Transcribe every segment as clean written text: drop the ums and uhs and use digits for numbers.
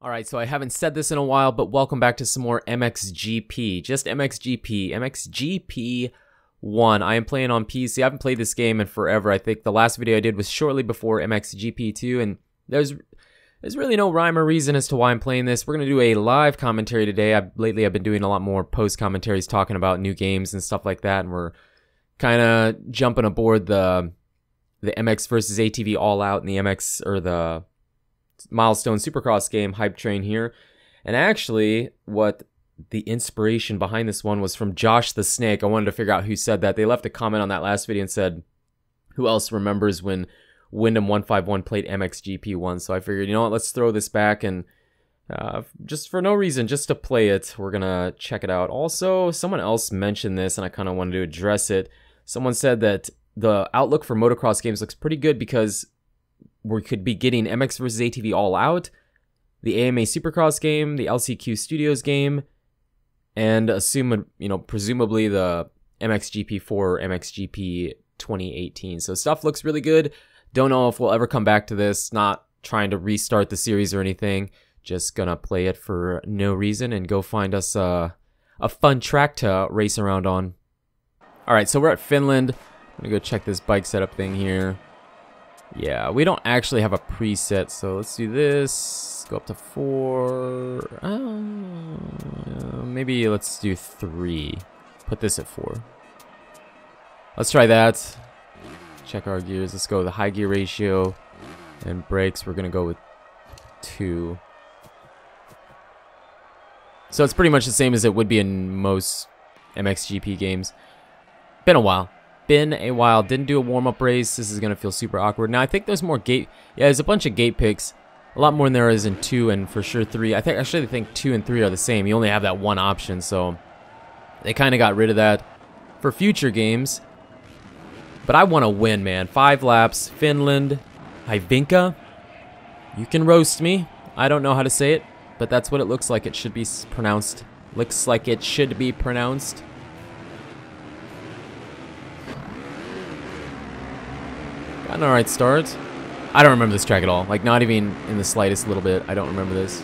Alright, so I haven't said this in a while, but welcome back to some more MXGP. Just MXGP. MXGP 1. I am playing on PC. I haven't played this game in forever. I think the last video I did was shortly before MXGP 2, and there's really no rhyme or reason as to why I'm playing this. We're going to do a live commentary today. Lately I've been doing a lot more post commentaries talking about new games and stuff like that, and we're kind of jumping aboard the MX versus ATV All Out and the MX, or the Milestone Supercross game hype train here. And actually, what the inspiration behind this one was from Josh the Snake. I wanted to figure out who said that. They left a comment on that last video and said, who else remembers when Wyndham 151 played MXGP 1? So I figured, you know what, let's throw this back, and just for no reason, just to play it, we're gonna check it out. Also, someone else mentioned this, and I kind of wanted to address it. Someone said that the outlook for motocross games looks pretty good because we could be getting MX vs. ATV All Out, the AMA Supercross game, the LCQ Studios game, and presumably the MXGP4 or MXGP 2018. So stuff looks really good. Don't know if we'll ever come back to this. Not trying to restart the series or anything. Just gonna play it for no reason and go find us a fun track to race around on. Alright, so we're at Finland. I'm gonna go check this bike setup thing here. Yeah, we don't actually have a preset, so let's do this. Go up to 4. Maybe let's do 3. Put this at 4. Let's try that. Check our gears. Let's go with the high gear ratio. And brakes, we're going to go with 2. So it's pretty much the same as it would be in most MXGP games. Been a while. Didn't do a warm-up race. This is going to feel super awkward. Now, I think there's more gate... Yeah, there's a bunch of gate picks. A lot more than there is in 2 and for sure 3. I think 2 and 3 are the same. You only have that one option, so... They kind of got rid of that for future games. But I want to win, man. 5 laps. Finland. Hyvinka. You can roast me. I don't know how to say it, but that's what it looks like it should be pronounced. Looks like it should be pronounced. Got an alright start. I don't remember this track at all. Like, not even in the slightest little bit. I don't remember this.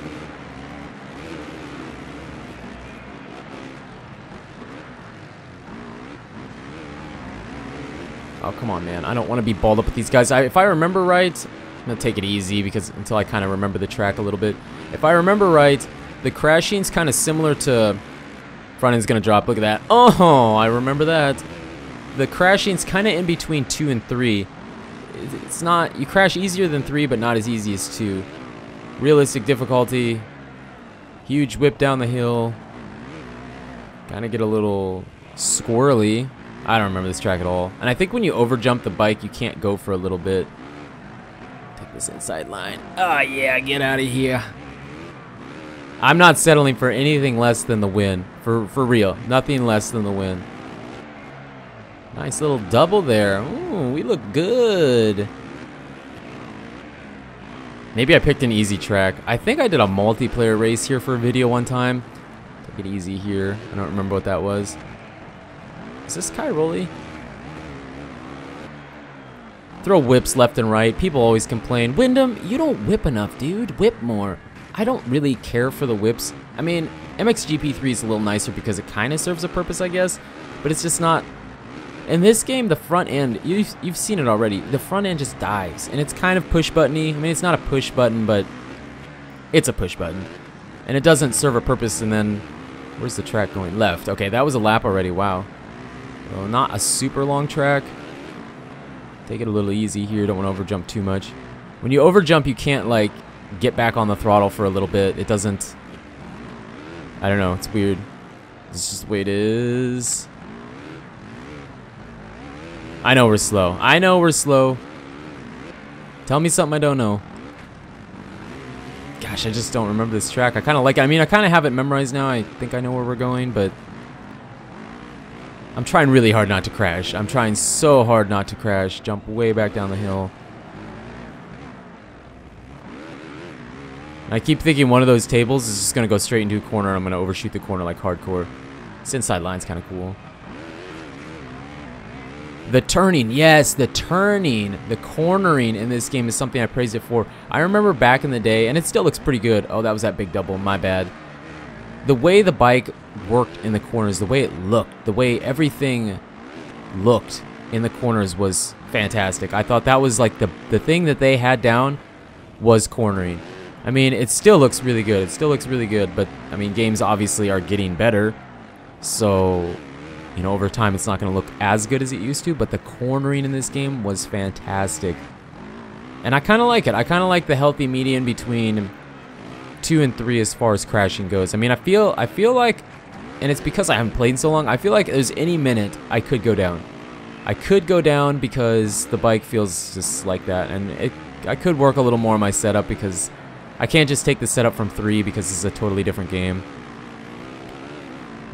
Oh, come on, man. I don't want to be balled up with these guys. If I remember right, I'm going to take it easy because until I kind of remember the track a little bit. If I remember right, the crashing's kind of similar to... Front end's going to drop. Look at that. Oh, I remember that. The crashing's kind of in between 2 and 3. It's not... You crash easier than 3, but not as easy as 2. Realistic difficulty. Huge whip down the hill. Kind of get a little squirrely. I don't remember this track at all. And I think when you overjump the bike, you can't go for a little bit. Take this inside line. Oh, yeah, get out of here. I'm not settling for anything less than the win. For real. Nothing less than the win. Nice little double there. Ooh, we look good. Maybe I picked an easy track. I think I did a multiplayer race here for a video one time. Take it easy here. I don't remember what that was. Is this Cairoli? Throw whips left and right. People always complain, Wyndham, you don't whip enough, dude. Whip more. I don't really care for the whips. I mean, MXGP3 is a little nicer because it kind of serves a purpose, I guess. But it's just not... In this game, the front end, you've seen it already. The front end just dies. And it's kind of push-button-y. I mean, it's not a push button, but it's a push button. And it doesn't serve a purpose, and then... Where's the track going? Left. Okay, that was a lap already. Wow. Well, not a super long track. Take it a little easy here. Don't want to overjump too much. When you overjump, you can't, like, get back on the throttle for a little bit. It doesn't... I don't know. It's weird. This is just the way it is. I know we're slow. I know we're slow. Tell me something I don't know. Gosh, I just don't remember this track. I kind of like it. I mean, I kind of have it memorized now. I think I know where we're going, but... I'm trying really hard not to crash. I'm trying so hard not to crash. Jump way back down the hill. I keep thinking one of those tables is just going to go straight into a corner and I'm going to overshoot the corner like hardcore. This inside line's kind of cool. The turning, yes, the turning, the cornering in this game is something I praised it for. I remember back in the day, and it still looks pretty good. Oh, that was that big double, my bad. The way the bike worked in the corners, the way it looked, the way everything looked in the corners was fantastic. I thought that was like the thing that they had down was cornering. I mean, it still looks really good. It still looks really good, but I mean, games obviously are getting better. So, you know, over time it's not going to look as good as it used to, but the cornering in this game was fantastic. And I kind of like it. I kind of like the healthy median between 2 and 3 as far as crashing goes. I mean, I feel like, and it's because I haven't played in so long, I feel like there's any minute I could go down. I could go down because the bike feels just like that, and I could work a little more on my setup because I can't just take the setup from 3 because this is a totally different game.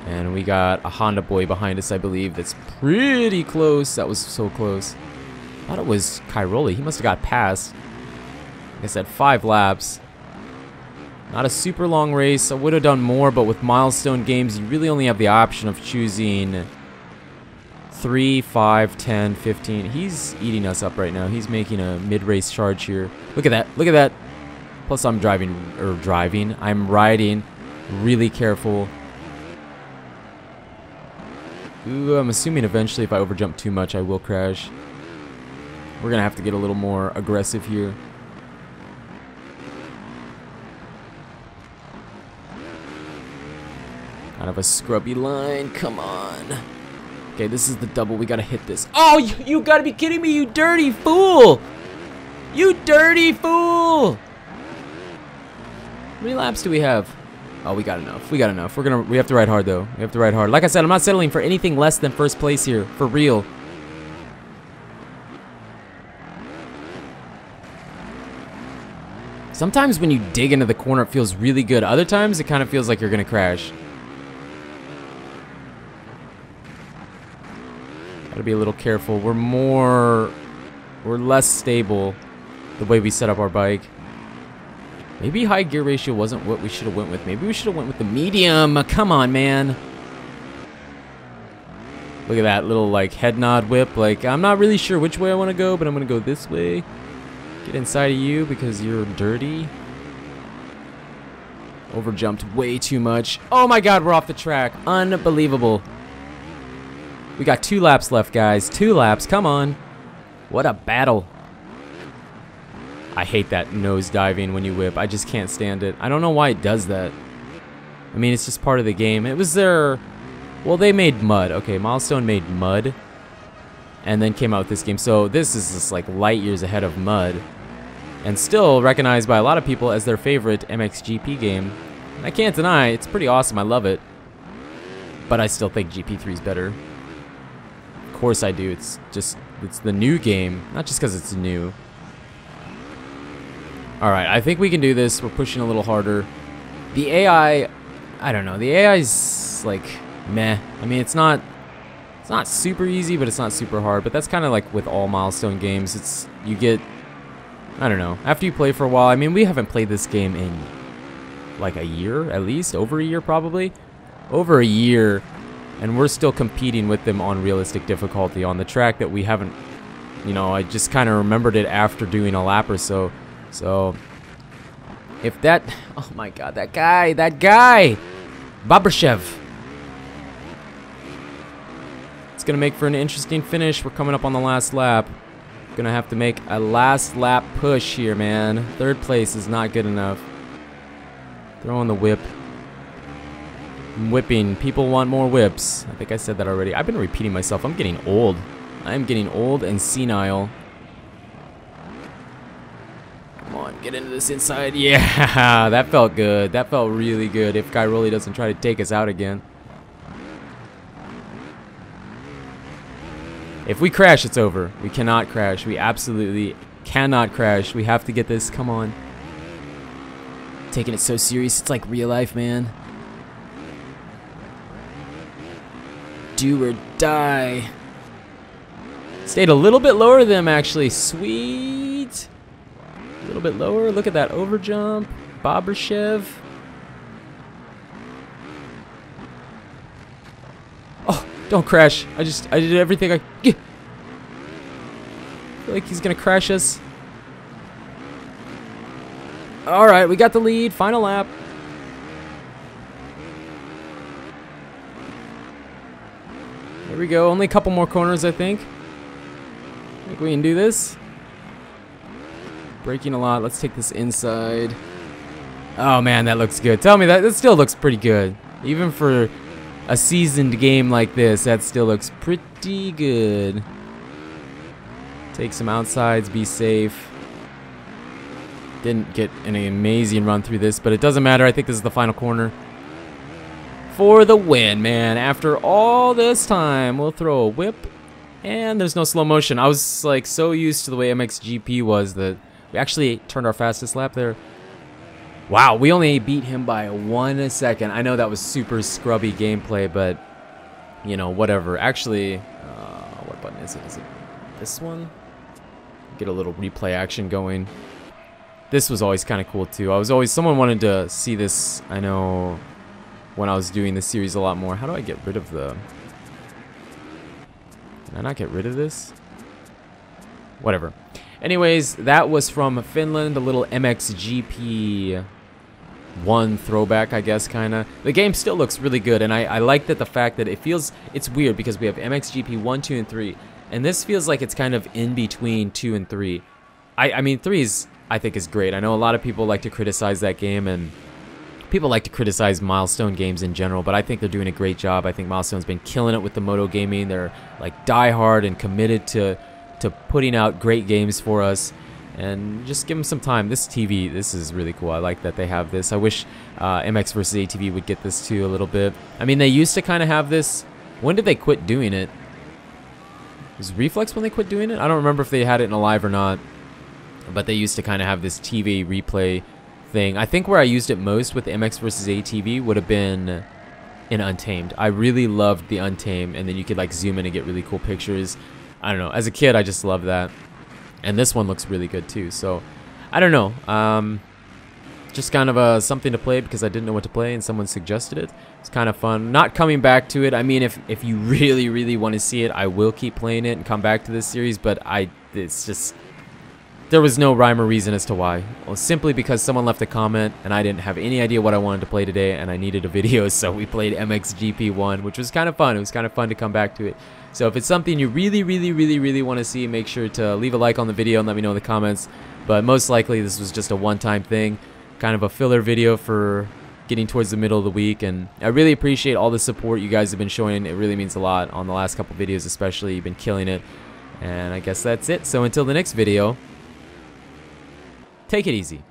And we got a Honda boy behind us, I believe, that's pretty close. That was so close. I thought it was Cairoli. He must have got past. Like I said, 5 laps. Not a super long race. I would have done more, but with milestone games, you really only have the option of choosing 3, 5, 10, 15. He's eating us up right now. He's making a mid-race charge here. Look at that. Look at that. Plus, I'm I'm riding really careful. Ooh, I'm assuming eventually if I overjump too much, I will crash. We're going to have to get a little more aggressive here. Kind of a scrubby line. Come on. Okay, this is the double. We got to hit this. Oh, you got to be kidding me, you dirty fool. You dirty fool. How many laps do we have? Oh, we got enough. We got enough. We have to ride hard though. We have to ride hard. Like I said, I'm not settling for anything less than first place here, for real. Sometimes when you dig into the corner, it feels really good. Other times, it kind of feels like you're gonna crash. Gotta be a little careful. We're less stable the way we set up our bike. Maybe high gear ratio wasn't what we should have went with. Maybe we should have went with the medium. Come on, man. Look at that little like head nod whip. Like, I'm not really sure which way I want to go, but I'm going to go this way. Get inside of you because you're dirty. Overjumped way too much. Oh my god, we're off the track. Unbelievable. We got 2 laps left, guys. 2 laps. Come on. What a battle. I hate that nose diving when you whip. I just can't stand it. I don't know why it does that. I mean, it's just part of the game. It was their... Well, they made Mud. Okay, Milestone made Mud. And then came out with this game. So this is just like light years ahead of Mud. And still recognized by a lot of people as their favorite MXGP game. And I can't deny, it's pretty awesome. I love it. But I still think GP3 is better. Of course I do. It's the new game. Not just because it's new. Alright, I think we can do this. We're pushing a little harder. The AI, I don't know. The AI is like meh. I mean, it's not super easy, but it's not super hard. But that's kind of like with all milestone games. You get, I don't know. After you play for a while, I mean, we haven't played this game in like a year at least, over a year probably. Over a year, and we're still competing with them on realistic difficulty on the track that we haven't, you know, I just kind of remembered it after doing a lap or so. So, if that... Oh my god, that guy! Babrashev! It's going to make for an interesting finish. We're coming up on the last lap. Going to have to make a last lap push here, man. 3rd place is not good enough. Throwing the whip. I'm whipping. People want more whips. I think I said that already. I've been repeating myself. I'm getting old. I'm getting old and senile. Come on, get into this inside. Yeah, that felt good. That felt really good if Cairoli doesn't try to take us out again. If we crash, it's over. We cannot crash. We absolutely cannot crash. We have to get this. Come on. Taking it so serious. It's like real life, man. Do or die. Stayed a little bit lower than them, actually. Sweet. A little bit lower. Look at that overjump. Babrashev. Oh, don't crash. I did everything I... like he's gonna crash us. Alright, we got the lead. Final lap. Here we go. Only a couple more corners, I think. I think we can do this. Braking a lot. Let's take this inside. Oh man, that looks good. Tell me that still looks pretty good. Even for a seasoned game like this, that still looks pretty good. Take some outsides, be safe. Didn't get an amazing run through this, but it doesn't matter. I think this is the final corner. For the win, man. After all this time, we'll throw a whip. And there's no slow motion. I was like so used to the way MXGP was that we actually turned our fastest lap there. Wow, we only beat him by 1 second. I know that was super scrubby gameplay, but you know, whatever. Actually, what button is it? Is it this one? Get a little replay action going. This was always kind of cool too. Someone wanted to see this, I know, when I was doing this series a lot more. How do I get rid of the... Can I not get rid of this? Whatever. Anyways, that was from Finland, a little MXGP 1 throwback, I guess, kind of. The game still looks really good, and I like that the fact that it's weird because we have MXGP 1, 2, and 3, and this feels like it's kind of in between 2 and 3. I mean, 3 I think is great. I know a lot of people like to criticize that game, and people like to criticize Milestone games in general, but I think they're doing a great job. I think Milestone's been killing it with the moto gaming. They're like die-hard and committed to putting out great games for us, and just give them some time. This TV, this is really cool. I like that they have this. I wish MX vs. ATV would get this too a little bit. I mean, they used to kind of have this. When did they quit doing it? Was Reflex when they quit doing it? I don't remember if they had it in Alive or not, but they used to kind of have this TV replay thing. I think where I used it most with MX vs. ATV would have been in Untamed. I really loved the Untamed, and then you could like zoom in and get really cool pictures. I don't know. As a kid, I just loved that. And this one looks really good too. So, I don't know. Just kind of something to play because I didn't know what to play and someone suggested it. It's kind of fun. Not coming back to it. I mean, if you really, really want to see it, I will keep playing it and come back to this series. But it's just... There was no rhyme or reason as to why. Well, simply because someone left a comment and I didn't have any idea what I wanted to play today and I needed a video, so we played MXGP 1, which was kind of fun. It was kind of fun to come back to it. So if it's something you really, really, really, really want to see, make sure to leave a like on the video and let me know in the comments. But most likely this was just a one-time thing, kind of a filler video for getting towards the middle of the week. And I really appreciate all the support you guys have been showing. It really means a lot on the last couple videos especially. You've been killing it. And I guess that's it. So until the next video, take it easy.